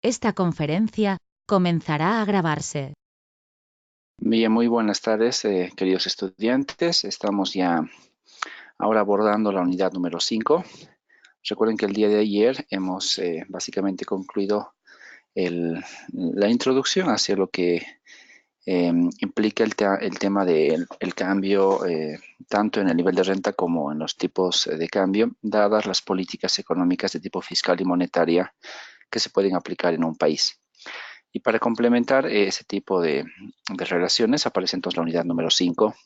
Esta conferencia comenzará a grabarse. Bien, muy buenas tardes, queridos estudiantes. Estamos ya ahora abordando la unidad número 5. Recuerden que el día de ayer hemos básicamente concluido la introducción hacia lo que implica el tema del cambio, tanto en el nivel de renta como en los tipos de cambio, dadas las políticas económicas de tipo fiscal y monetaria que se pueden aplicar en un país. Y para complementar ese tipo de relaciones aparece entonces la unidad número 5,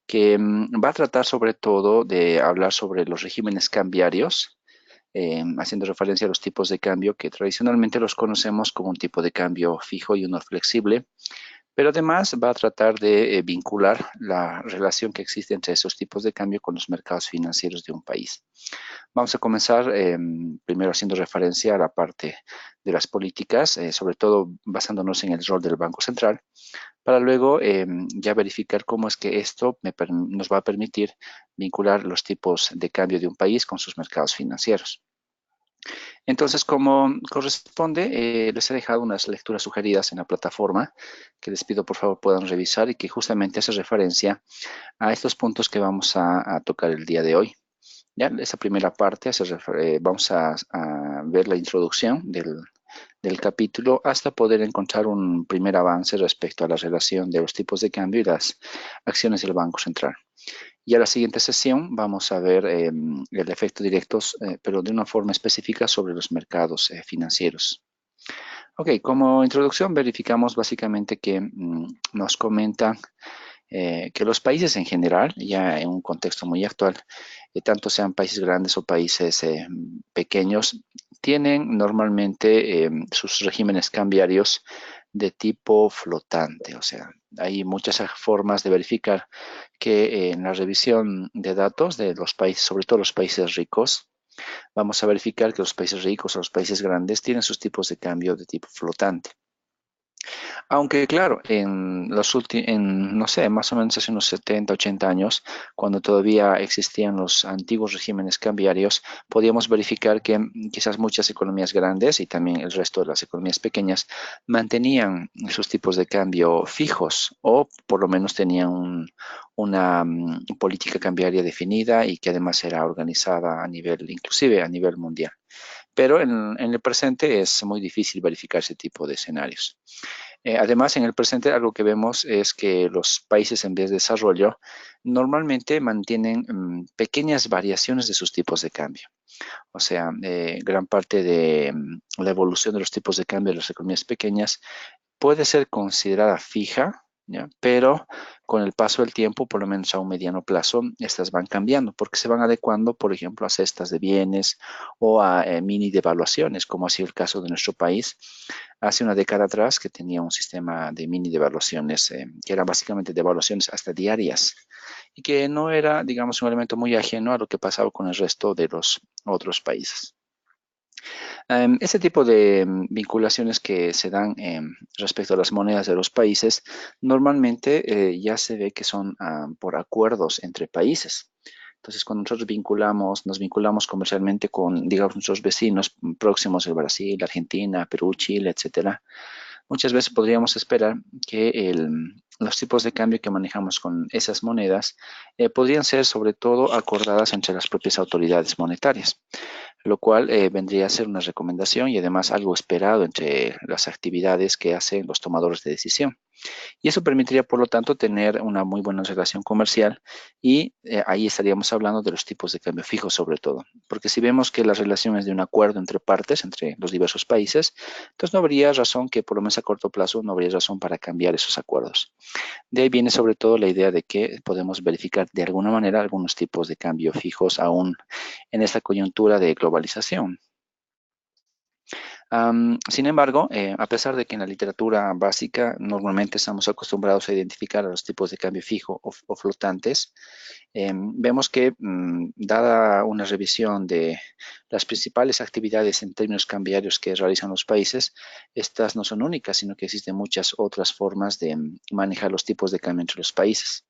que va a tratar sobre todo de hablar sobre los regímenes cambiarios, haciendo referencia a los tipos de cambio que tradicionalmente los conocemos como un tipo de cambio fijo y uno flexible, pero además va a tratar de vincular la relación que existe entre esos tipos de cambio con los mercados financieros de un país. Vamos a comenzar primero haciendo referencia a la parte de las políticas, sobre todo basándonos en el rol del Banco Central, para luego ya verificar cómo es que esto nos va a permitir vincular los tipos de cambio de un país con sus mercados financieros. Entonces, como corresponde, les he dejado unas lecturas sugeridas en la plataforma que les pido por favor puedan revisar y que justamente hace referencia a estos puntos que vamos a tocar el día de hoy. Ya, esa primera parte vamos a ver la introducción del capítulo hasta poder encontrar un primer avance respecto a la relación de los tipos de cambio y las acciones del Banco Central. Y a la siguiente sesión vamos a ver el efecto directo, pero de una forma específica sobre los mercados financieros. Ok, como introducción verificamos básicamente que nos comentan que los países en general, ya en un contexto muy actual, tanto sean países grandes o países pequeños, tienen normalmente sus regímenes cambiarios de tipo flotante. O sea, hay muchas formas de verificar que en la revisión de datos de los países, sobre todo los países ricos, vamos a verificar que los países ricos o los países grandes tienen sus tipos de cambio de tipo flotante. Aunque claro, no sé, más o menos hace unos 70, 80 años, cuando todavía existían los antiguos regímenes cambiarios, podíamos verificar que quizás muchas economías grandes y también el resto de las economías pequeñas mantenían sus tipos de cambio fijos o por lo menos tenían una política cambiaria definida y que además era organizada a nivel, inclusive a nivel mundial. Pero en el presente es muy difícil verificar ese tipo de escenarios. Además, en el presente algo que vemos es que los países en vías de desarrollo normalmente mantienen pequeñas variaciones de sus tipos de cambio. O sea, gran parte de la evolución de los tipos de cambio de las economías pequeñas puede ser considerada fija, ¿ya? Pero con el paso del tiempo, por lo menos a un mediano plazo, estas van cambiando porque se van adecuando, por ejemplo, a cestas de bienes o a mini devaluaciones, como ha sido el caso de nuestro país hace una década atrás, que tenía un sistema de mini devaluaciones, que eran básicamente devaluaciones hasta diarias y que no era, digamos, un elemento muy ajeno a lo que pasaba con el resto de los otros países. Este tipo de vinculaciones que se dan respecto a las monedas de los países, normalmente ya se ve que son por acuerdos entre países. Entonces, cuando nosotros nos vinculamos comercialmente con, digamos, nuestros vecinos próximos, el Brasil, Argentina, Perú, Chile, etcétera, muchas veces podríamos esperar que los tipos de cambio que manejamos con esas monedas podrían ser sobre todo acordadas entre las propias autoridades monetarias, lo cual vendría a ser una recomendación y además algo esperado entre las actividades que hacen los tomadores de decisión. Y eso permitiría, por lo tanto, tener una muy buena relación comercial y ahí estaríamos hablando de los tipos de cambio fijo sobre todo. Porque si vemos que la relación es de un acuerdo entre partes, entre los diversos países, entonces no habría razón que, por lo menos a corto plazo, no habría razón para cambiar esos acuerdos. De ahí viene sobre todo la idea de que podemos verificar de alguna manera algunos tipos de cambio fijos aún en esta coyuntura de globalización. Sin embargo, a pesar de que en la literatura básica normalmente estamos acostumbrados a identificar a los tipos de cambio fijo o flotantes, vemos que dada una revisión de las principales actividades en términos cambiarios que realizan los países, estas no son únicas, sino que existen muchas otras formas de manejar los tipos de cambio entre los países.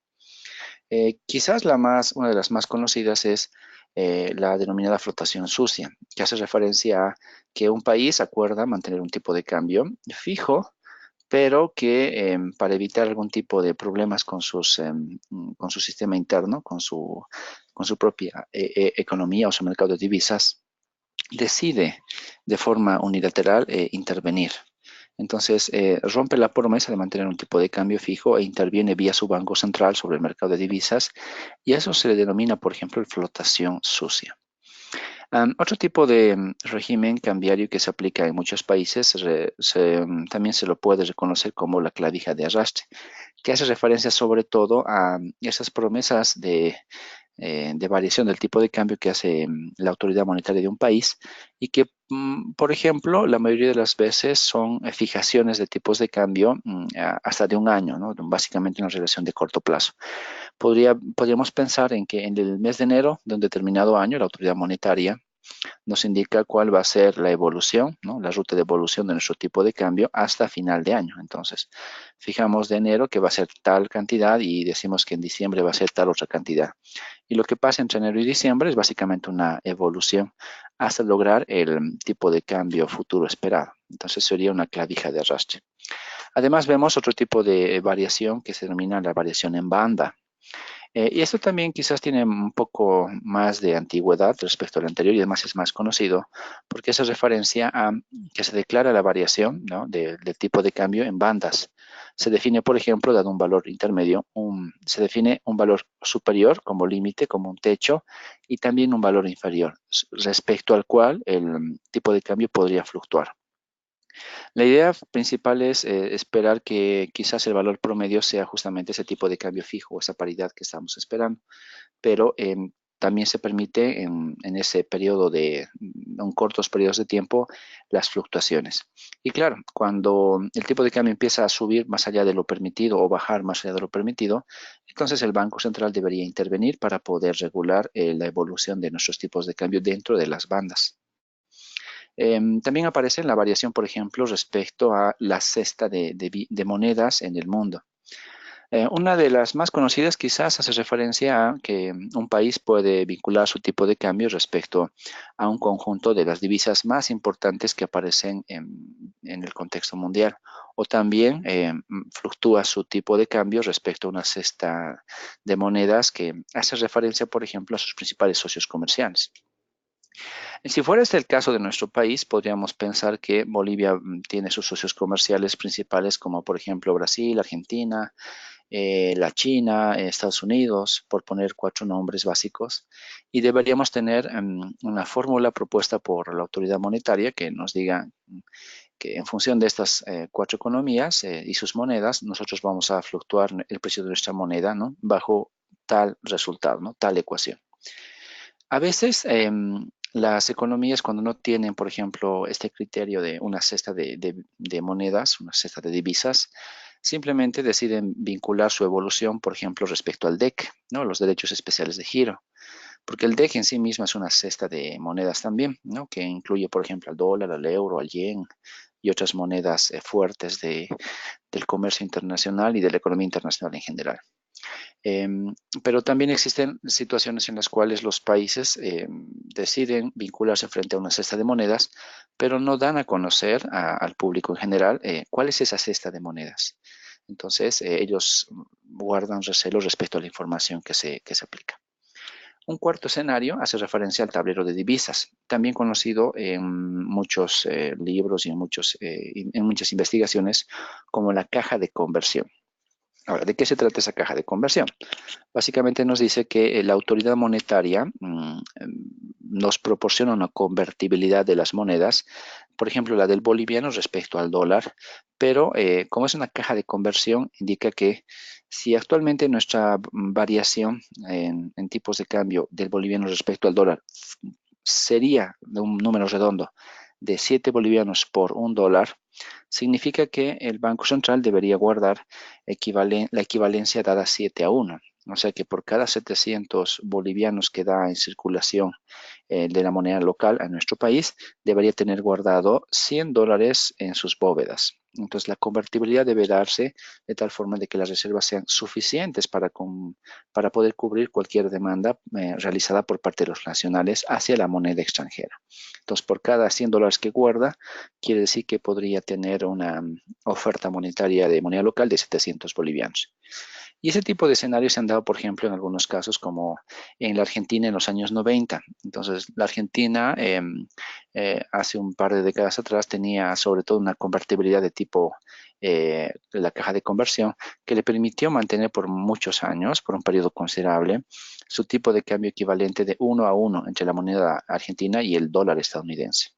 Quizás una de las más conocidas es la denominada flotación sucia, que hace referencia a que un país acuerda mantener un tipo de cambio fijo, pero que para evitar algún tipo de problemas con su sistema interno, con su propia economía o su mercado de divisas, decide de forma unilateral intervenir. Entonces, rompe la promesa de mantener un tipo de cambio fijo e interviene vía su banco central sobre el mercado de divisas, y a eso se le denomina, por ejemplo, flotación sucia. Otro tipo de régimen cambiario que se aplica en muchos países también se lo puede reconocer como la clavija de arrastre, que hace referencia sobre todo a esas promesas de variación del tipo de cambio que hace la autoridad monetaria de un país, y que, por ejemplo, la mayoría de las veces son fijaciones de tipos de cambio hasta de un año, ¿no? Básicamente una relación de corto plazo. Podríamos pensar en que en el mes de enero de un determinado año la autoridad monetaria nos indica cuál va a ser la evolución, ¿no? La ruta de evolución de nuestro tipo de cambio hasta final de año. Entonces, fijamos de enero que va a ser tal cantidad y decimos que en diciembre va a ser tal otra cantidad. Y lo que pasa entre enero y diciembre es básicamente una evolución hasta lograr el tipo de cambio futuro esperado. Entonces sería una clavija de arrastre. Además vemos otro tipo de variación que se denomina la variación en banda. Y esto también quizás tiene un poco más de antigüedad respecto al anterior, y además es más conocido porque hace referencia a que se declara la variación, ¿no? del tipo de cambio en bandas. Se define, por ejemplo, dado un valor intermedio, se define un valor superior como límite, como un techo, y también un valor inferior, respecto al cual el tipo de cambio podría fluctuar. La idea principal es esperar que quizás el valor promedio sea justamente ese tipo de cambio fijo, esa paridad que estamos esperando, pero también se permite en ese periodo en cortos periodos de tiempo, las fluctuaciones. Y claro, cuando el tipo de cambio empieza a subir más allá de lo permitido o bajar más allá de lo permitido, entonces el Banco Central debería intervenir para poder regular la evolución de nuestros tipos de cambio dentro de las bandas. También aparece la variación, por ejemplo, respecto a la cesta de monedas en el mundo. Una de las más conocidas quizás hace referencia a que un país puede vincular su tipo de cambio respecto a un conjunto de las divisas más importantes que aparecen en el contexto mundial, o también fluctúa su tipo de cambio respecto a una cesta de monedas que hace referencia, por ejemplo, a sus principales socios comerciales. Si fuera este el caso de nuestro país, podríamos pensar que Bolivia tiene sus socios comerciales principales, como por ejemplo Brasil, Argentina, la China, Estados Unidos, por poner cuatro nombres básicos. Y deberíamos tener una fórmula propuesta por la autoridad monetaria que nos diga que en función de estas cuatro economías y sus monedas, nosotros vamos a fluctuar el precio de nuestra moneda, ¿no? Bajo tal resultado, ¿no? Tal ecuación. A veces las economías, cuando no tienen, por ejemplo, este criterio de una cesta de monedas, una cesta de divisas, simplemente deciden vincular su evolución, por ejemplo, respecto al DEC, ¿no? Los derechos especiales de giro, porque el DEC en sí mismo es una cesta de monedas también, ¿no? Que incluye, por ejemplo, al dólar, al euro, al yen y otras monedas fuertes del comercio internacional y de la economía internacional en general. Pero también existen situaciones en las cuales los países deciden vincularse frente a una cesta de monedas, pero no dan a conocer al público en general cuál es esa cesta de monedas. Entonces, ellos guardan recelo respecto a la información que se aplica. Un cuarto escenario hace referencia al tablero de divisas, también conocido en muchos libros y en muchas investigaciones como la caja de conversión. Ahora, ¿de qué se trata esa caja de conversión? Básicamente nos dice que la autoridad monetaria nos proporciona una convertibilidad de las monedas, por ejemplo, la del boliviano respecto al dólar, pero como es una caja de conversión, indica que si actualmente nuestra variación en tipos de cambio del boliviano respecto al dólar sería de un número redondo de 7 bolivianos por un dólar, significa que el Banco Central debería guardar la equivalencia dada 7 a 1. O sea que por cada 700 bolivianos que da en circulación de la moneda local a nuestro país, debería tener guardado $100 en sus bóvedas. Entonces, la convertibilidad debe darse de tal forma de que las reservas sean suficientes para poder cubrir cualquier demanda realizada por parte de los nacionales hacia la moneda extranjera. Entonces, por cada $100 que guarda, quiere decir que podría tener una oferta monetaria de moneda local de 700 bolivianos. Y ese tipo de escenarios se han dado, por ejemplo, en algunos casos como en la Argentina en los años 90. Entonces, la Argentina hace un par de décadas atrás tenía sobre todo una convertibilidad de tipo de la caja de conversión que le permitió mantener por muchos años, por un periodo considerable, su tipo de cambio equivalente de 1 a 1 entre la moneda argentina y el dólar estadounidense.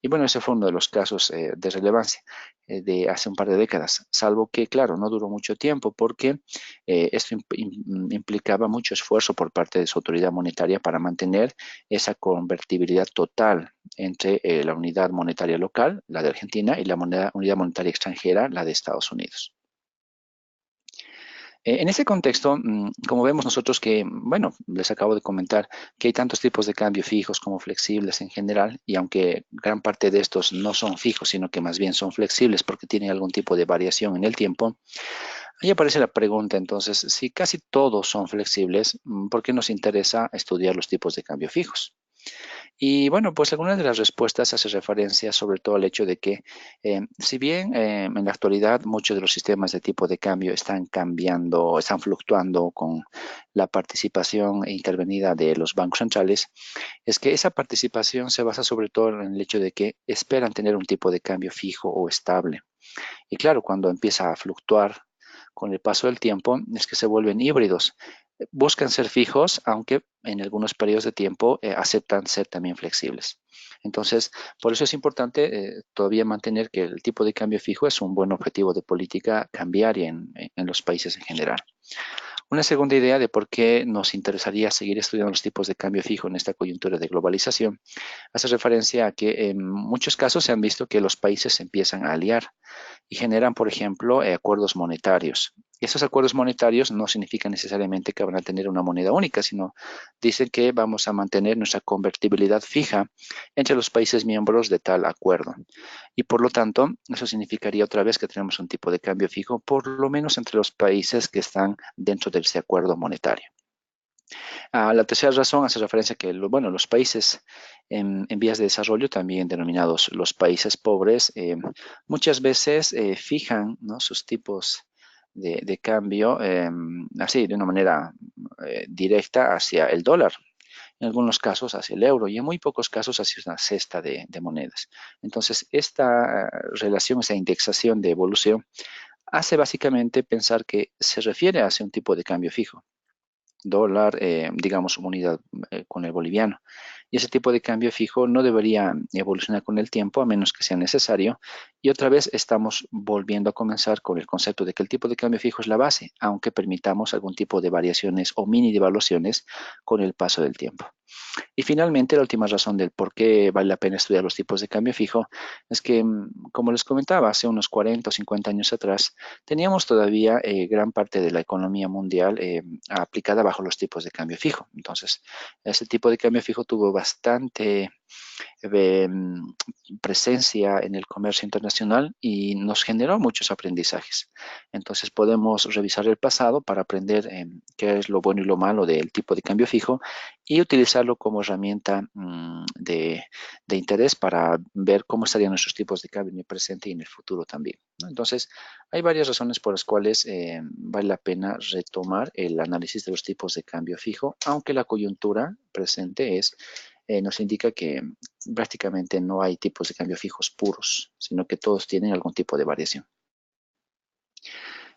Y bueno, ese fue uno de los casos de relevancia de hace un par de décadas, salvo que, claro, no duró mucho tiempo porque esto implicaba mucho esfuerzo por parte de su autoridad monetaria para mantener esa convertibilidad total entre la unidad monetaria local, la de Argentina, y la unidad monetaria extranjera, la de Estados Unidos. En ese contexto, como vemos nosotros que, bueno, les acabo de comentar que hay tantos tipos de cambio fijos como flexibles en general, y aunque gran parte de estos no son fijos, sino que más bien son flexibles porque tienen algún tipo de variación en el tiempo, ahí aparece la pregunta entonces, si casi todos son flexibles, ¿por qué nos interesa estudiar los tipos de cambio fijos? Y bueno, pues algunas de las respuestas hace referencia sobre todo al hecho de que si bien en la actualidad muchos de los sistemas de tipo de cambio están cambiando, están fluctuando con la participación intervenida de los bancos centrales, es que esa participación se basa sobre todo en el hecho de que esperan tener un tipo de cambio fijo o estable. Y claro, cuando empieza a fluctuar con el paso del tiempo, es que se vuelven híbridos. Buscan ser fijos, aunque en algunos periodos de tiempo aceptan ser también flexibles. Entonces, por eso es importante todavía mantener que el tipo de cambio fijo es un buen objetivo de política cambiaria en los países en general. Una segunda idea de por qué nos interesaría seguir estudiando los tipos de cambio fijo en esta coyuntura de globalización hace referencia a que en muchos casos se han visto que los países se empiezan a aliar y generan, por ejemplo, acuerdos monetarios. Y esos acuerdos monetarios no significan necesariamente que van a tener una moneda única, sino dicen que vamos a mantener nuestra convertibilidad fija entre los países miembros de tal acuerdo. Y por lo tanto, eso significaría otra vez que tenemos un tipo de cambio fijo, por lo menos entre los países que están dentro de ese acuerdo monetario. La tercera razón hace referencia a que, bueno, los países en vías de desarrollo, también denominados los países pobres, muchas veces fijan, ¿no?, sus tipos de cambio así, de una manera directa hacia el dólar, en algunos casos hacia el euro y en muy pocos casos hacia una cesta de monedas. Entonces, esta relación, esa indexación de evolución, hace básicamente pensar que se refiere hacia un tipo de cambio fijo dólar, digamos, unidad con el boliviano. Y ese tipo de cambio fijo no debería evolucionar con el tiempo a menos que sea necesario. Y otra vez estamos volviendo a comenzar con el concepto de que el tipo de cambio fijo es la base, aunque permitamos algún tipo de variaciones o mini devaluaciones con el paso del tiempo. Y finalmente, la última razón del por qué vale la pena estudiar los tipos de cambio fijo es que, como les comentaba, hace unos 40 o 50 años atrás, teníamos todavía gran parte de la economía mundial aplicada bajo los tipos de cambio fijo. Entonces, ese tipo de cambio fijo tuvo bastante presencia en el comercio internacional y nos generó muchos aprendizajes. Entonces podemos revisar el pasado para aprender qué es lo bueno y lo malo del tipo de cambio fijo y utilizarlo como herramienta de interés para ver cómo estarían nuestros tipos de cambio en el presente y en el futuro también, ¿no? Entonces, hay varias razones por las cuales vale la pena retomar el análisis de los tipos de cambio fijo, aunque la coyuntura presente nos indica que prácticamente no hay tipos de cambio fijos puros, sino que todos tienen algún tipo de variación.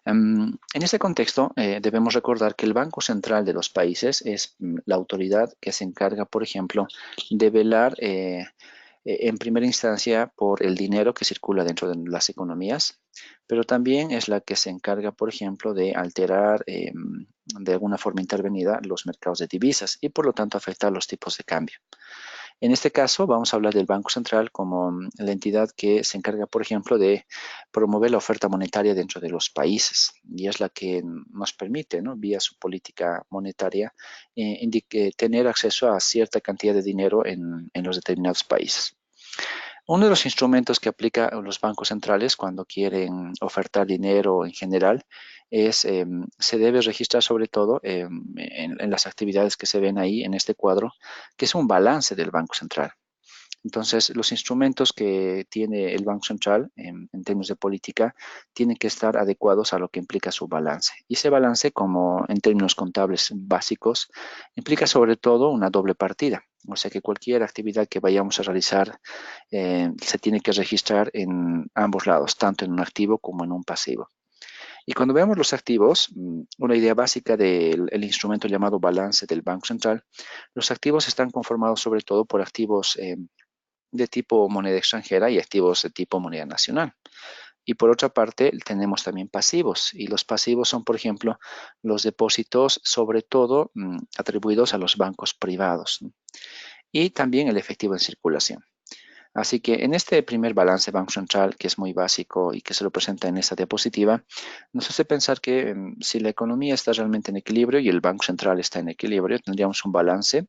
En este contexto, debemos recordar que el Banco Central de los países es la autoridad que se encarga, por ejemplo, de velar en primera instancia por el dinero que circula dentro de las economías, pero también es la que se encarga, por ejemplo, de alterar de alguna forma intervenida los mercados de divisas y por lo tanto afectar los tipos de cambio. En este caso vamos a hablar del Banco Central como la entidad que se encarga, por ejemplo, de promover la oferta monetaria dentro de los países y es la que nos permite, ¿no?, vía su política monetaria, tener acceso a cierta cantidad de dinero en los determinados países. Uno de los instrumentos que aplican los bancos centrales cuando quieren ofertar dinero en general es, se debe registrar sobre todo en las actividades que se ven ahí en este cuadro, que es un balance del Banco Central. Entonces, los instrumentos que tiene el Banco Central en términos de política tienen que estar adecuados a lo que implica su balance. Y ese balance, como en términos contables básicos, implica sobre todo una doble partida. O sea que cualquier actividad que vayamos a realizar se tiene que registrar en ambos lados, tanto en un activo como en un pasivo. Y cuando vemos los activos, una idea básica del instrumento llamado balance del Banco Central, los activos están conformados sobre todo por activos de tipo moneda extranjera y activos de tipo moneda nacional. Y por otra parte, tenemos también pasivos. Y los pasivos son, por ejemplo, los depósitos, sobre todo atribuidos a los bancos privados. Y también el efectivo en circulación. Así que en este primer balance Banco Central, que es muy básico y que se lo presenta en esta diapositiva, nos hace pensar que si la economía está realmente en equilibrio y el Banco Central está en equilibrio, tendríamos un balance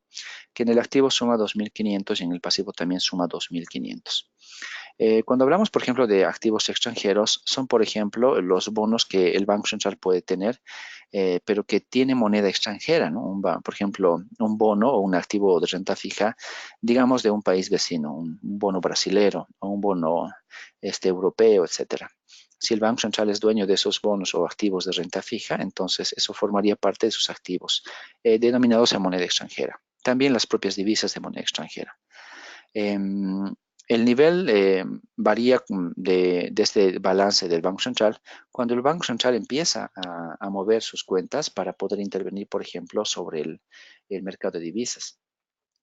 que en el activo suma 2.500 y en el pasivo también suma 2.500. Cuando hablamos, por ejemplo, de activos extranjeros, son, por ejemplo, los bonos que el Banco Central puede tener, pero que tiene moneda extranjera, ¿no? Por ejemplo, un bono o un activo de renta fija, digamos, de un país vecino, un bono brasilero o un bono europeo, etcétera. Si el Banco Central es dueño de esos bonos o activos de renta fija, entonces eso formaría parte de sus activos, denominados en moneda extranjera. También las propias divisas de moneda extranjera. El nivel varía de este balance del Banco Central cuando el Banco Central empieza a mover sus cuentas para poder intervenir, por ejemplo, sobre el mercado de divisas.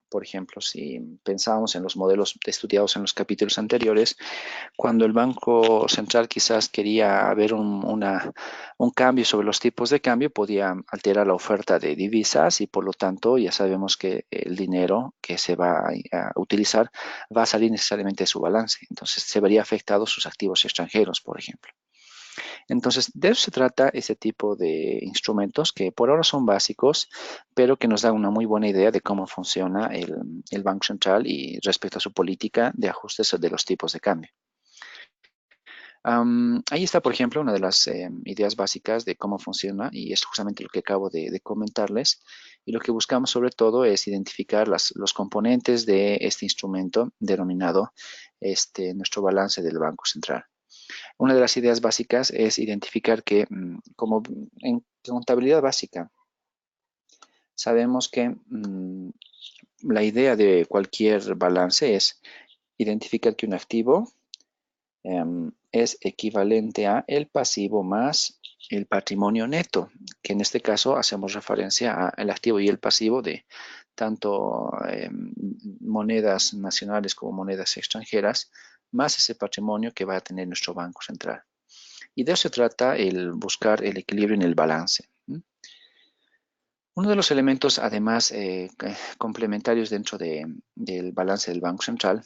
Por ejemplo, si pensamos en los modelos estudiados en los capítulos anteriores, cuando el Banco Central quizás quería ver un cambio sobre los tipos de cambio, podía alterar la oferta de divisas y por lo tanto ya sabemos que el dinero que se va a utilizar va a salir necesariamente de su balance. Entonces se vería afectados sus activos extranjeros, por ejemplo. Entonces, de eso se trata ese tipo de instrumentos que por ahora son básicos, pero que nos dan una muy buena idea de cómo funciona el Banco Central y respecto a su política de ajustes de los tipos de cambio. Ahí está, por ejemplo, una de las ideas básicas de cómo funciona y es justamente lo que acabo de comentarles. Y lo que buscamos sobre todo es identificar los componentes de este instrumento denominado nuestro balance del Banco Central. Una de las ideas básicas es identificar que, como en contabilidad básica, sabemos que la idea de cualquier balance es identificar que un activo es equivalente a el pasivo más el patrimonio neto, que en este caso hacemos referencia al activo y el pasivo de tanto monedas nacionales como monedas extranjeras, más ese patrimonio que va a tener nuestro Banco Central. Y de eso se trata el buscar el equilibrio en el balance. Uno de los elementos, además, complementarios dentro del balance del Banco Central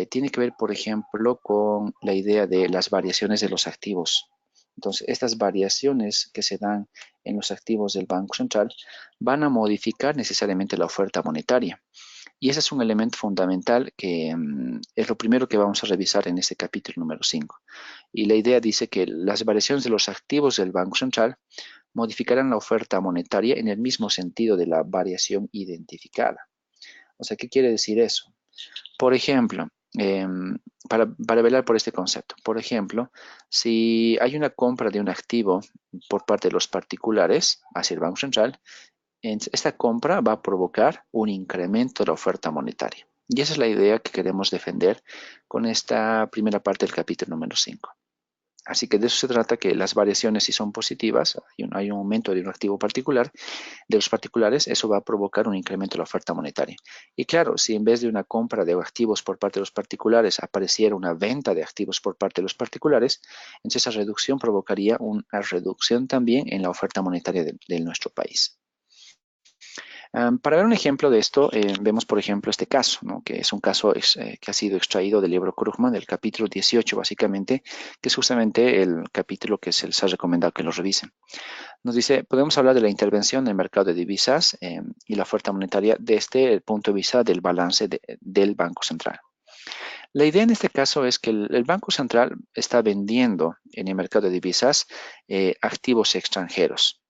tiene que ver, por ejemplo, con la idea de las variaciones de los activos. Entonces, estas variaciones que se dan en los activos del Banco Central van a modificar necesariamente la oferta monetaria. Y ese es un elemento fundamental que es lo primero que vamos a revisar en este capítulo número 5. Y la idea dice que las variaciones de los activos del Banco Central modificarán la oferta monetaria en el mismo sentido de la variación identificada. O sea, ¿qué quiere decir eso? Por ejemplo, para velar por este concepto, por ejemplo, si hay una compra de un activo por parte de los particulares hacia el Banco Central, esta compra va a provocar un incremento de la oferta monetaria. Y esa es la idea que queremos defender con esta primera parte del capítulo número 5. Así que de eso se trata, que las variaciones, si son positivas, hay un aumento de un activo particular, de los particulares, eso va a provocar un incremento de la oferta monetaria. Y claro, si en vez de una compra de activos por parte de los particulares apareciera una venta de activos por parte de los particulares, entonces esa reducción provocaría una reducción también en la oferta monetaria de nuestro país. Para ver un ejemplo de esto, vemos por ejemplo este caso, ¿no? Que es un caso que ha sido extraído del libro Krugman, del capítulo 18 básicamente, que es justamente el capítulo que se les ha recomendado que lo revisen. Nos dice, podemos hablar de la intervención en el mercado de divisas y la oferta monetaria desde el punto de vista del balance del Banco Central. La idea en este caso es que el Banco Central está vendiendo en el mercado de divisas activos extranjeros.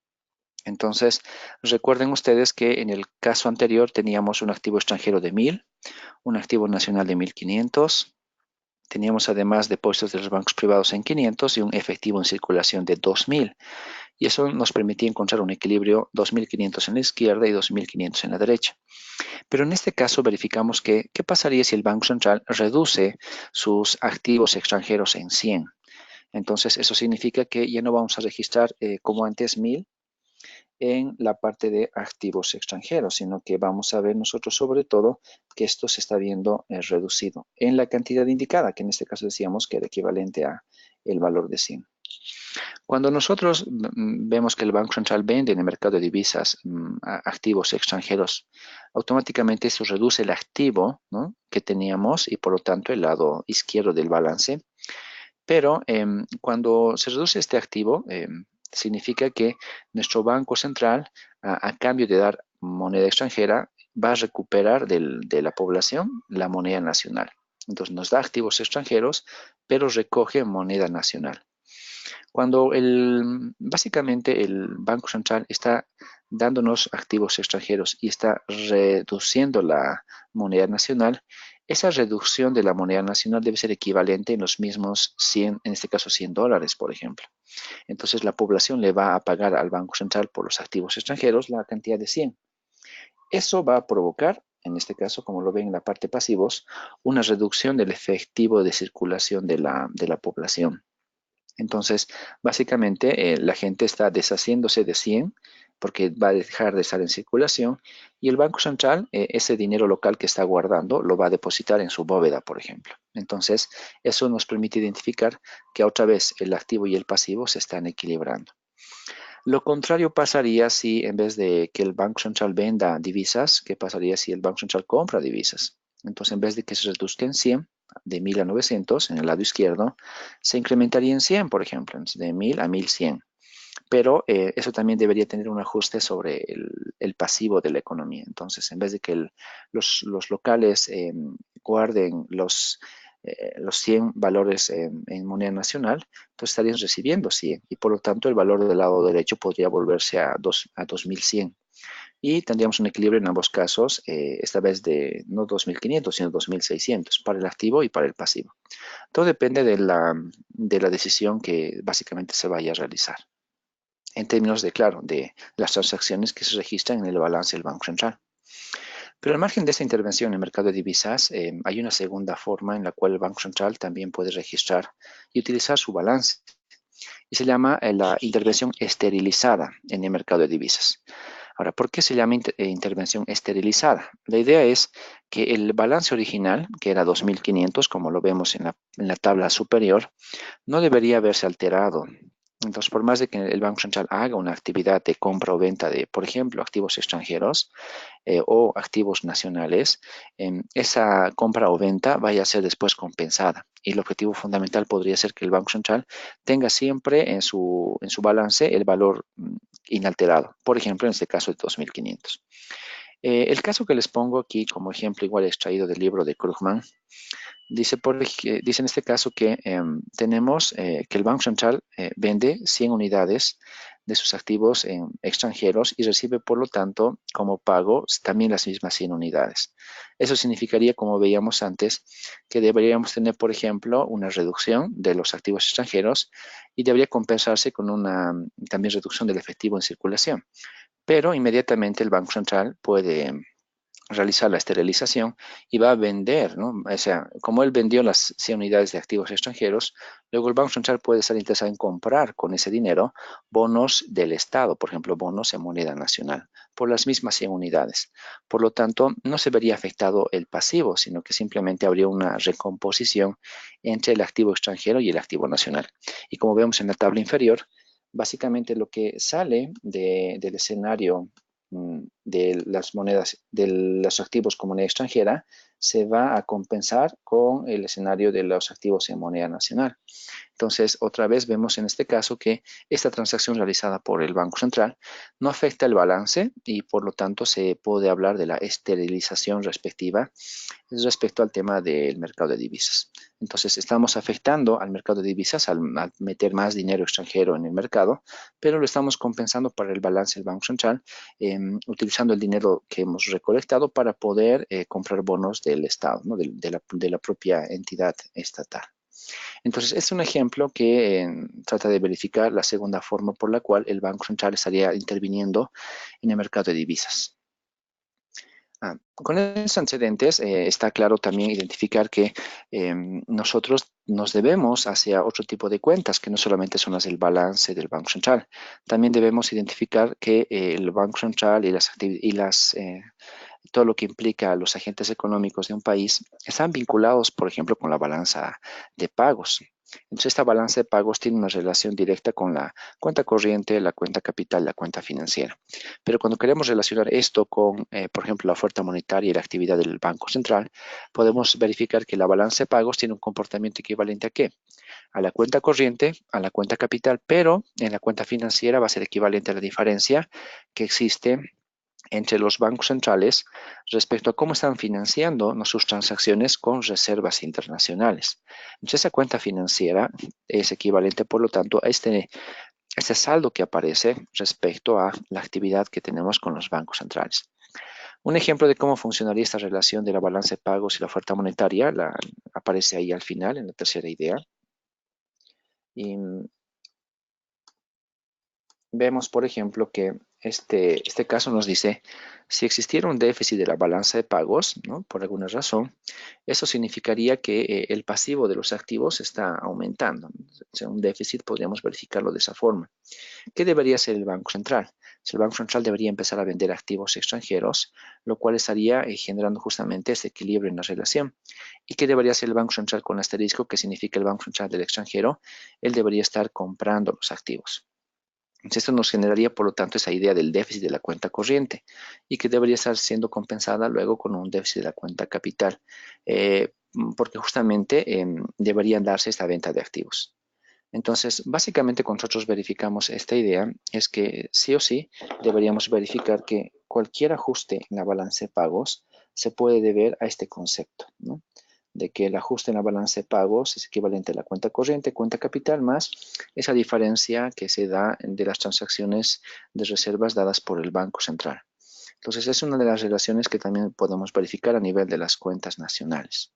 Entonces, recuerden ustedes que en el caso anterior teníamos un activo extranjero de 1000, un activo nacional de 1500, teníamos además depósitos de los bancos privados en 500 y un efectivo en circulación de 2000. Y eso nos permitía encontrar un equilibrio 2500 en la izquierda y 2500 en la derecha. Pero en este caso verificamos que, ¿qué pasaría si el Banco Central reduce sus activos extranjeros en 100? Entonces, eso significa que ya no vamos a registrar como antes 1000 en la parte de activos extranjeros, sino que vamos a ver nosotros sobre todo que esto se está viendo reducido en la cantidad indicada, que en este caso decíamos que era equivalente a el valor de 100. Cuando nosotros vemos que el Banco Central vende en el mercado de divisas activos extranjeros, automáticamente eso reduce el activo, ¿no?, que teníamos y por lo tanto el lado izquierdo del balance. Pero cuando se reduce este activo, significa que nuestro Banco Central, a cambio de dar moneda extranjera, va a recuperar de la población la moneda nacional. Entonces nos da activos extranjeros, pero recoge moneda nacional. Cuando básicamente el Banco Central está dándonos activos extranjeros y está reduciendo la moneda nacional, esa reducción de la moneda nacional debe ser equivalente en los mismos 100, en este caso $100, por ejemplo. Entonces la población le va a pagar al Banco Central por los activos extranjeros la cantidad de 100. Eso va a provocar, en este caso, como lo ven en la parte pasivos, una reducción del efectivo de circulación de la población. Entonces, básicamente, la gente está deshaciéndose de 100 porque va a dejar de estar en circulación y el Banco Central, ese dinero local que está guardando, lo va a depositar en su bóveda, por ejemplo. Entonces, eso nos permite identificar que otra vez el activo y el pasivo se están equilibrando. Lo contrario pasaría si en vez de que el Banco Central venda divisas, ¿qué pasaría si el Banco Central compra divisas? Entonces, en vez de que se reduzca en 100, de 1000 a 900 en el lado izquierdo, se incrementaría en 100, por ejemplo, de 1000 a 1100. Pero eso también debería tener un ajuste sobre el pasivo de la economía. Entonces, en vez de que los locales guarden los 100 valores en moneda nacional, entonces estarían recibiendo 100 y por lo tanto el valor del lado derecho podría volverse a 2100 y tendríamos un equilibrio en ambos casos, esta vez de no 2500 sino 2600 para el activo y para el pasivo. Todo depende de la decisión que básicamente se vaya a realizar en términos de, claro, de las transacciones que se registran en el balance del Banco Central. Pero al margen de esta intervención en el mercado de divisas, hay una segunda forma en la cual el Banco Central también puede registrar y utilizar su balance, y se llama la intervención esterilizada en el mercado de divisas. Ahora, ¿por qué se llama intervención esterilizada? La idea es que el balance original, que era 2500, como lo vemos en la tabla superior, no debería haberse alterado. Entonces, por más de que el Banco Central haga una actividad de compra o venta de, por ejemplo, activos extranjeros o activos nacionales, esa compra o venta vaya a ser después compensada. Y el objetivo fundamental podría ser que el Banco Central tenga siempre en su balance el valor inalterado. Por ejemplo, en este caso de 2500. El caso que les pongo aquí como ejemplo, igual extraído del libro de Krugman, dice en este caso que tenemos que el Banco Central vende 100 unidades de sus activos extranjeros y recibe, por lo tanto, como pago también las mismas 100 unidades. Eso significaría, como veíamos antes, que deberíamos tener, por ejemplo, una reducción de los activos extranjeros y debería compensarse con una también reducción del efectivo en circulación. Pero inmediatamente el Banco Central puede realizar la esterilización y va a vender, ¿no? O sea, como él vendió las 100 unidades de activos extranjeros, luego el Banco Central puede estar interesado en comprar con ese dinero bonos del Estado, por ejemplo, bonos en moneda nacional, por las mismas 100 unidades. Por lo tanto, no se vería afectado el pasivo, sino que simplemente habría una recomposición entre el activo extranjero y el activo nacional. Y como vemos en la tabla inferior, básicamente lo que sale del escenario de las monedas, de los activos con moneda extranjera, se va a compensar con el escenario de los activos en moneda nacional. Entonces, otra vez vemos en este caso que esta transacción realizada por el Banco Central no afecta el balance y por lo tanto se puede hablar de la esterilización respectiva respecto al tema del mercado de divisas. Entonces, estamos afectando al mercado de divisas al meter más dinero extranjero en el mercado, pero lo estamos compensando para el balance del Banco Central, utilizando el dinero que hemos recolectado para poder comprar bonos del Estado, ¿no? de la propia entidad estatal. Entonces, es un ejemplo que trata de verificar la segunda forma por la cual el Banco Central estaría interviniendo en el mercado de divisas. Con estos antecedentes está claro también identificar que nosotros nos debemos hacia otro tipo de cuentas que no solamente son las del balance del Banco Central. También debemos identificar que el Banco Central todo lo que implica a los agentes económicos de un país están vinculados, por ejemplo, con la balanza de pagos. Entonces, esta balanza de pagos tiene una relación directa con la cuenta corriente, la cuenta capital, la cuenta financiera. Pero cuando queremos relacionar esto con, por ejemplo, la oferta monetaria y la actividad del Banco Central, podemos verificar que la balanza de pagos tiene un comportamiento equivalente ¿a qué? A la cuenta corriente, a la cuenta capital, pero en la cuenta financiera va a ser equivalente a la diferencia que existe entre los bancos centrales respecto a cómo están financiando sus transacciones con reservas internacionales. Entonces, esa cuenta financiera es equivalente, por lo tanto, a este saldo que aparece respecto a la actividad que tenemos con los bancos centrales. Un ejemplo de cómo funcionaría esta relación de la balanza de pagos y la oferta monetaria aparece ahí al final, en la tercera idea. Y vemos, por ejemplo, que este caso nos dice, si existiera un déficit de la balanza de pagos, ¿no? Por alguna razón, eso significaría que el pasivo de los activos está aumentando. O sea, un déficit podríamos verificarlo de esa forma. ¿Qué debería hacer el Banco Central? El Banco Central debería empezar a vender activos extranjeros, lo cual estaría generando justamente este equilibrio en la relación. ¿Y qué debería hacer el Banco Central con asterisco, que significa el Banco Central del extranjero? Él debería estar comprando los activos. Esto nos generaría, por lo tanto, esa idea del déficit de la cuenta corriente y que debería estar siendo compensada luego con un déficit de la cuenta capital, porque justamente deberían darse esta venta de activos. Entonces, básicamente, cuando nosotros verificamos esta idea, es que sí o sí deberíamos verificar que cualquier ajuste en la balanza de pagos se puede deber a este concepto, ¿no? De que el ajuste en la balanza de pagos es equivalente a la cuenta corriente, cuenta capital, más esa diferencia que se da de las transacciones de reservas dadas por el Banco Central. Entonces, es una de las relaciones que también podemos verificar a nivel de las cuentas nacionales.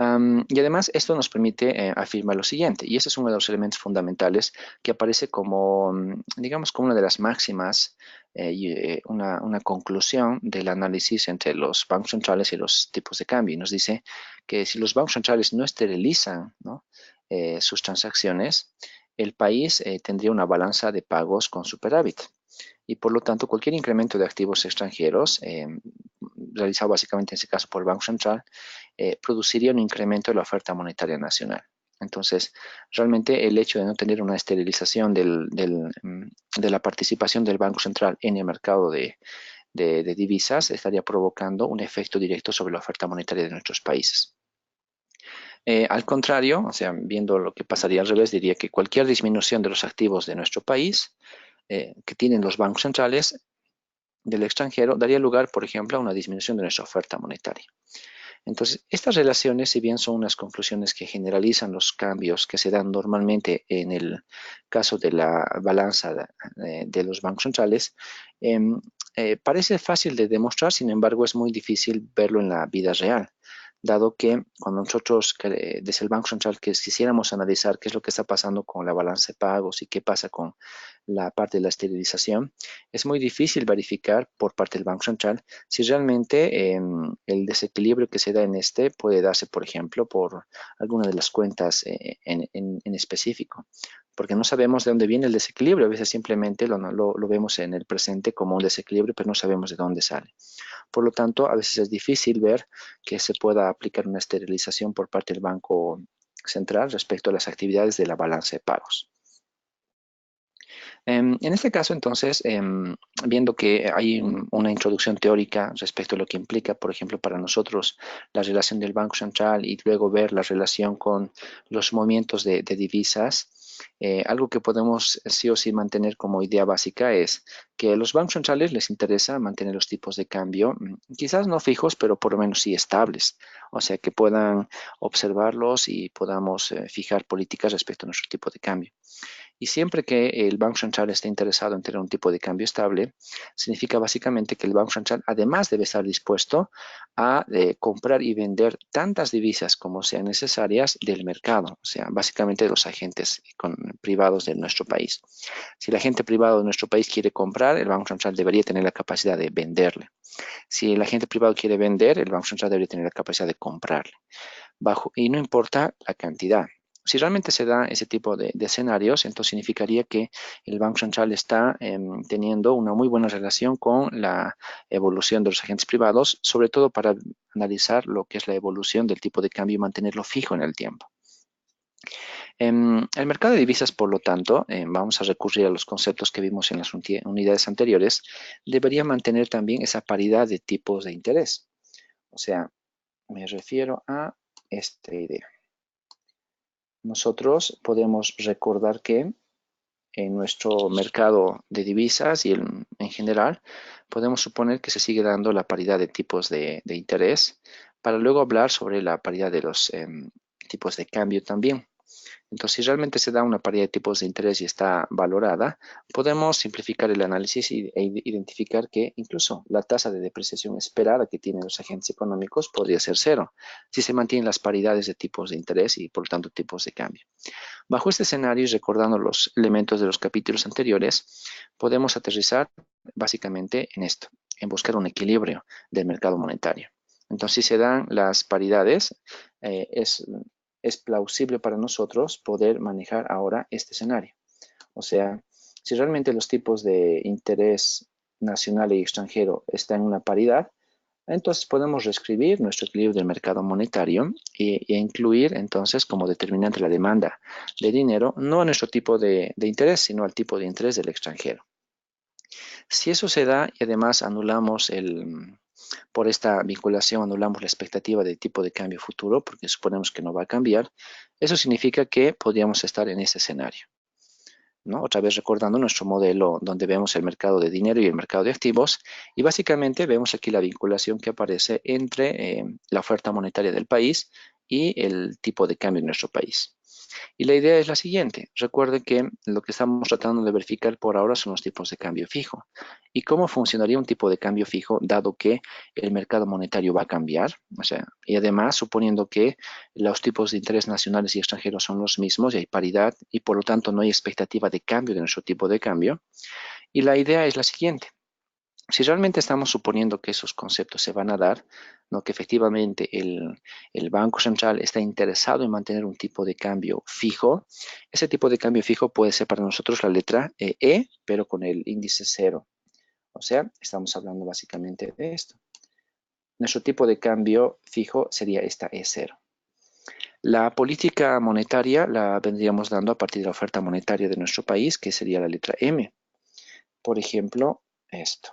Y además esto nos permite afirmar lo siguiente, y ese es uno de los elementos fundamentales que aparece como, digamos, como una de las máximas y una conclusión del análisis entre los bancos centrales y los tipos de cambio. Y nos dice que si los bancos centrales no esterilizan, ¿no? Sus transacciones, el país tendría una balanza de pagos con superávit. Y por lo tanto, cualquier incremento de activos extranjeros, realizado básicamente en este caso por el Banco Central, produciría un incremento de la oferta monetaria nacional. Entonces, realmente el hecho de no tener una esterilización de la participación del Banco Central en el mercado de divisas estaría provocando un efecto directo sobre la oferta monetaria de nuestros países. Al contrario, o sea, viendo lo que pasaría al revés, diría que cualquier disminución de los activos de nuestro país que tienen los bancos centrales del extranjero daría lugar, por ejemplo, a una disminución de nuestra oferta monetaria. Entonces, estas relaciones, si bien son unas conclusiones que generalizan los cambios que se dan normalmente en el caso de la balanza de los bancos centrales, parece fácil de demostrar, sin embargo, es muy difícil verlo en la vida real, dado que cuando nosotros desde el Banco Central quisiéramos analizar qué es lo que está pasando con la balanza de pagos y qué pasa con la parte de la esterilización, es muy difícil verificar por parte del Banco Central si realmente el desequilibrio que se da en este puede darse, por ejemplo, por alguna de las cuentas en específico, porque no sabemos de dónde viene el desequilibrio. A veces simplemente lo vemos en el presente como un desequilibrio, pero no sabemos de dónde sale. Por lo tanto, a veces es difícil ver que se pueda aplicar una esterilización por parte del Banco Central respecto a las actividades de la balanza de pagos. En este caso, entonces, viendo que hay una introducción teórica respecto a lo que implica, por ejemplo, para nosotros la relación del Banco Central y luego ver la relación con los movimientos de divisas, algo que podemos sí o sí mantener como idea básica es que a los bancos centrales les interesa mantener los tipos de cambio, quizás no fijos, pero por lo menos sí estables, o sea, que puedan observarlos y podamos fijar políticas respecto a nuestro tipo de cambio. Y siempre que el Banco Central esté interesado en tener un tipo de cambio estable, significa básicamente que el Banco Central además debe estar dispuesto a comprar y vender tantas divisas como sean necesarias del mercado, o sea, básicamente de los agentes privados de nuestro país. Si el agente privado de nuestro país quiere comprar, el Banco Central debería tener la capacidad de venderle. Si el agente privado quiere vender, el Banco Central debería tener la capacidad de comprarle. Y no importa la cantidad. Si realmente se da ese tipo de escenarios, entonces significaría que el Banco Central está teniendo una muy buena relación con la evolución de los agentes privados, sobre todo para analizar lo que es la evolución del tipo de cambio y mantenerlo fijo en el tiempo. El mercado de divisas, por lo tanto, vamos a recurrir a los conceptos que vimos en las unidades anteriores, debería mantener también esa paridad de tipos de interés. O sea, me refiero a esta idea. Nosotros podemos recordar que en nuestro mercado de divisas y en general, podemos suponer que se sigue dando la paridad de tipos de interés para luego hablar sobre la paridad de los tipos de cambio también. Entonces, si realmente se da una paridad de tipos de interés y está valorada, podemos simplificar el análisis e identificar que incluso la tasa de depreciación esperada que tienen los agentes económicos podría ser cero, si se mantienen las paridades de tipos de interés y por lo tanto tipos de cambio. Bajo este escenario y recordando los elementos de los capítulos anteriores, podemos aterrizar básicamente en esto, en buscar un equilibrio del mercado monetario. Entonces, si se dan las paridades, es plausible para nosotros poder manejar ahora este escenario. O sea, si realmente los tipos de interés nacional y extranjero están en una paridad, entonces podemos reescribir nuestro equilibrio del mercado monetario e incluir entonces como determinante la demanda de dinero, no a nuestro tipo de interés, sino al tipo de interés del extranjero. Si eso se da y además anulamos por esta vinculación anulamos la expectativa de tipo de cambio futuro, porque suponemos que no va a cambiar, eso significa que podríamos estar en ese escenario, ¿no? Otra vez recordando nuestro modelo donde vemos el mercado de dinero y el mercado de activos y básicamente vemos aquí la vinculación que aparece entre la oferta monetaria del país y el tipo de cambio en nuestro país. Y la idea es la siguiente. Recuerden que lo que estamos tratando de verificar por ahora son los tipos de cambio fijo. ¿Y cómo funcionaría un tipo de cambio fijo dado que el mercado monetario va a cambiar? O sea, y además suponiendo que los tipos de interés nacionales y extranjeros son los mismos y hay paridad y por lo tanto no hay expectativa de cambio de nuestro tipo de cambio. Y la idea es la siguiente. Si realmente estamos suponiendo que esos conceptos se van a dar, ¿no? Que efectivamente el Banco Central está interesado en mantener un tipo de cambio fijo, ese tipo de cambio fijo puede ser para nosotros la letra E, pero con el índice cero. O sea, estamos hablando básicamente de esto. Nuestro tipo de cambio fijo sería esta E0. La política monetaria la vendríamos dando a partir de la oferta monetaria de nuestro país, que sería la letra M. Por ejemplo, esto.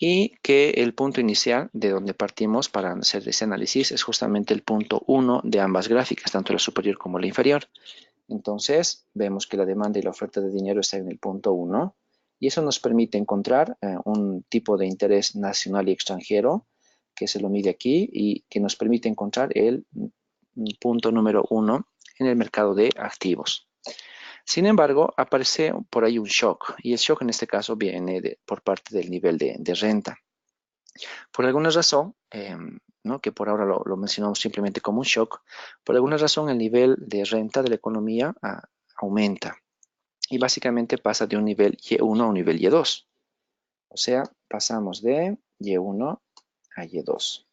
Y que el punto inicial de donde partimos para hacer ese análisis es justamente el punto 1 de ambas gráficas, tanto la superior como la inferior. Entonces, vemos que la demanda y la oferta de dinero están en el punto 1 y eso nos permite encontrar un tipo de interés nacional y extranjero que se lo mide aquí y que nos permite encontrar el punto número 1 en el mercado de activos. Sin embargo, aparece por ahí un shock y el shock en este caso viene por parte del nivel de renta. Por alguna razón, ¿no? Que por ahora lo mencionamos simplemente como un shock, por alguna razón el nivel de renta de la economía aumenta y básicamente pasa de un nivel Y1 a un nivel Y2. O sea, pasamos de Y1 a Y2.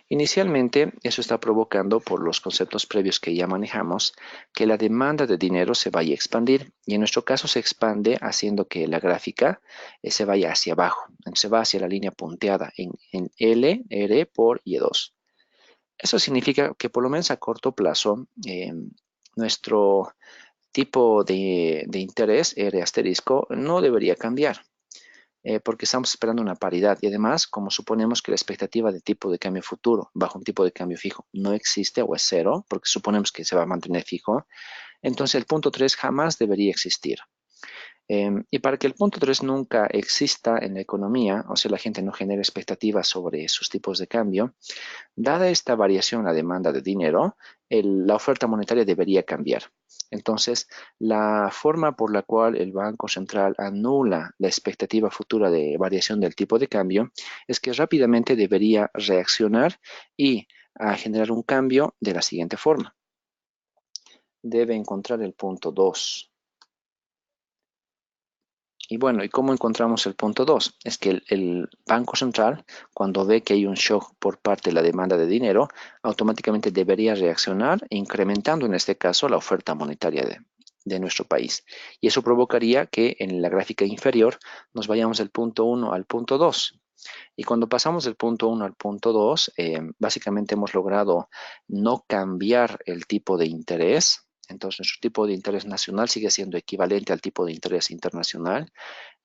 Inicialmente, eso está provocando, por los conceptos previos que ya manejamos, que la demanda de dinero se vaya a expandir y en nuestro caso se expande haciendo que la gráfica se vaya hacia abajo, se va hacia la línea punteada en L, R por Y2. Eso significa que por lo menos a corto plazo nuestro tipo de interés, R asterisco, no debería cambiar. Porque estamos esperando una paridad y además, como suponemos que la expectativa de tipo de cambio futuro bajo un tipo de cambio fijo no existe o es cero, porque suponemos que se va a mantener fijo, entonces el punto 3 jamás debería existir. Y para que el punto 3 nunca exista en la economía, o sea, la gente no genere expectativas sobre sus tipos de cambio, dada esta variación en la demanda de dinero, la oferta monetaria debería cambiar. Entonces, la forma por la cual el Banco Central anula la expectativa futura de variación del tipo de cambio es que rápidamente debería reaccionar y generar un cambio de la siguiente forma. Debe encontrar el punto 2. Y bueno, ¿y cómo encontramos el punto 2? Es que el Banco Central, cuando ve que hay un shock por parte de la demanda de dinero, automáticamente debería reaccionar, incrementando en este caso la oferta monetaria de nuestro país. Y eso provocaría que en la gráfica inferior nos vayamos del punto 1 al punto 2. Y cuando pasamos del punto 1 al punto 2, básicamente hemos logrado no cambiar el tipo de interés. Entonces, nuestro tipo de interés nacional sigue siendo equivalente al tipo de interés internacional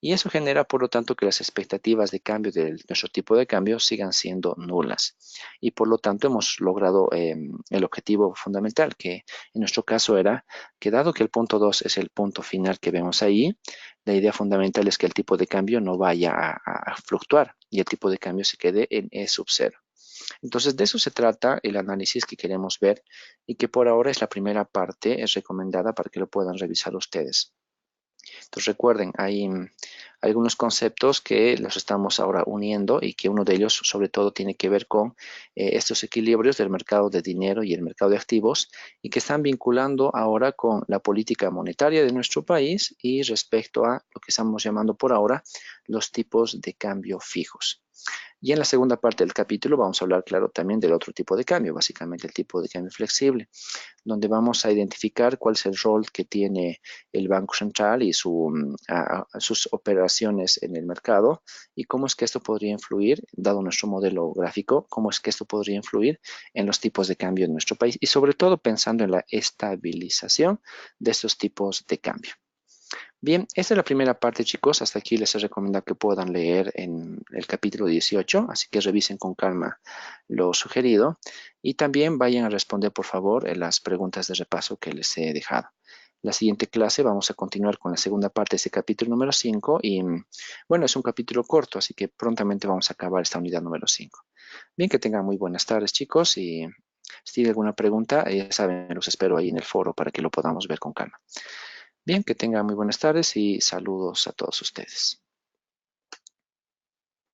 y eso genera, por lo tanto, que las expectativas de cambio de nuestro tipo de cambio sigan siendo nulas. Y por lo tanto, hemos logrado el objetivo fundamental, que en nuestro caso era que dado que el punto 2 es el punto final que vemos ahí, la idea fundamental es que el tipo de cambio no vaya a fluctuar y el tipo de cambio se quede en E sub 0. Entonces, de eso se trata el análisis que queremos ver y que por ahora es la primera parte, es recomendada para que lo puedan revisar ustedes. Entonces recuerden, hay algunos conceptos que los estamos ahora uniendo y que uno de ellos sobre todo tiene que ver con estos equilibrios del mercado de dinero y el mercado de activos y que están vinculando ahora con la política monetaria de nuestro país y respecto a lo que estamos llamando por ahora los tipos de cambio fijos. Y en la segunda parte del capítulo vamos a hablar, claro, también del otro tipo de cambio, básicamente el tipo de cambio flexible, donde vamos a identificar cuál es el rol que tiene el Banco Central y sus operaciones en el mercado y cómo es que esto podría influir, dado nuestro modelo gráfico, cómo es que esto podría influir en los tipos de cambio en nuestro país y sobre todo pensando en la estabilización de estos tipos de cambio. Bien, esta es la primera parte, chicos. Hasta aquí les he recomendado que puedan leer en el capítulo 18, así que revisen con calma lo sugerido y también vayan a responder, por favor, en las preguntas de repaso que les he dejado. La siguiente clase vamos a continuar con la segunda parte de este capítulo número 5 y, bueno, es un capítulo corto, así que prontamente vamos a acabar esta unidad número 5. Bien, que tengan muy buenas tardes, chicos, y si tienen alguna pregunta, ya saben, los espero ahí en el foro para que lo podamos ver con calma. Bien, que tengan muy buenas tardes y saludos a todos ustedes.